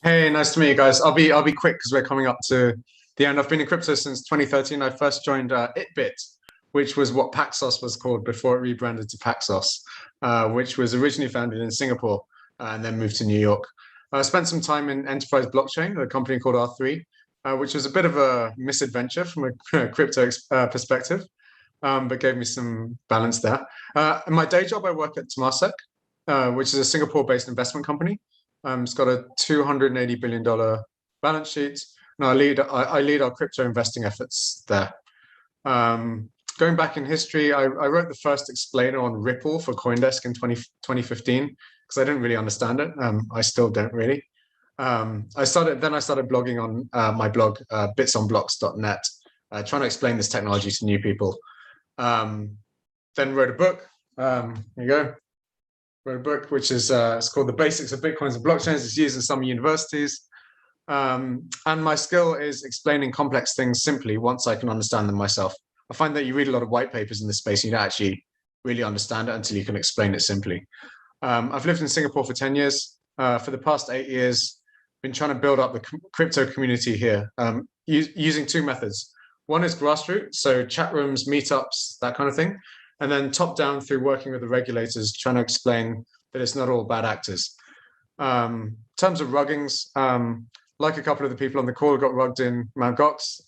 Hey, nice to meet you guys. I'll be quick because we're coming up to the end. I've been in crypto since 2013. I first joined itBit, which was what Paxos was called before it rebranded to Paxos, which was originally founded in Singapore and then moved to New York. I spent some time in enterprise blockchain, a company called R3, which was a bit of a misadventure from a crypto perspective, but gave me some balance there. In my day job, I work at Temasek, which is a Singapore-based investment company. It's got a $280 billion balance sheet. And I lead our crypto investing efforts there. Going back in history, I wrote the first explainer on Ripple for CoinDesk in 2015 because I didn't really understand it. I still don't really. I started blogging on my blog, bitsonblocks.net, trying to explain this technology to new people. Then wrote a book. Here you go. Wrote a book which is it's called The Basics of Bitcoins and Blockchains. It's used in some universities. And my skill is explaining complex things simply once I can understand them myself. I find that you read a lot of white papers in this space, and you don't actually really understand it until you can explain it simply. I've lived in Singapore for 10 years. For the past 8 years, been trying to build up the crypto community here using two methods. One is grassroots, so chat rooms, meetups, that kind of thing. And then top down through working with the regulators, trying to explain that it's not all bad actors. In terms of ruggings, like a couple of the people on the call got rugged in Mt. Gox,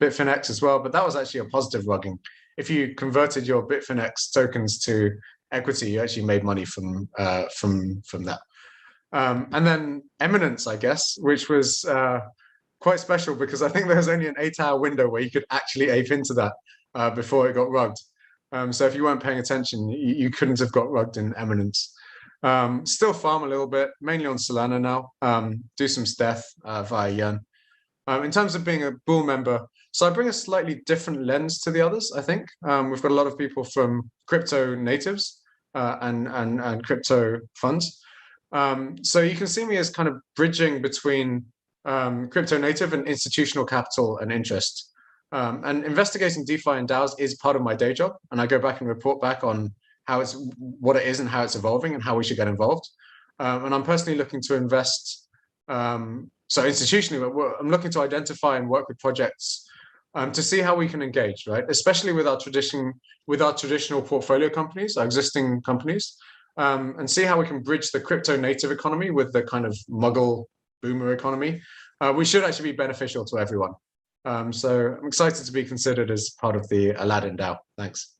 Bitfinex as well, but that was actually a positive rugging. If you converted your Bitfinex tokens to equity, you actually made money from that. And then Eminence, I guess, which was quite special because I think there was only an 8-hour window where you could actually ape into that before it got rugged. So if you weren't paying attention, you couldn't have got rugged in Eminence. Still farm a little bit, mainly on Solana now. Do some Steth via Yearn. In terms of being a Bull member, so I bring a slightly different lens to the others, I think. We've got a lot of people from crypto natives and crypto funds. So you can see me as kind of bridging between crypto native and institutional capital and interest. And investigating DeFi and DAOs is part of my day job, and I go back and report back on what it is and how it's evolving and how we should get involved. And I'm personally looking to invest. So institutionally, I'm looking to identify and work with projects to see how we can engage, right? Especially with our traditional portfolio companies, our existing companies, and see how we can bridge the crypto native economy with the kind of muggle boomer economy. We should actually be beneficial to everyone. So I'm excited to be considered as part of the Aladdin DAO. Thanks.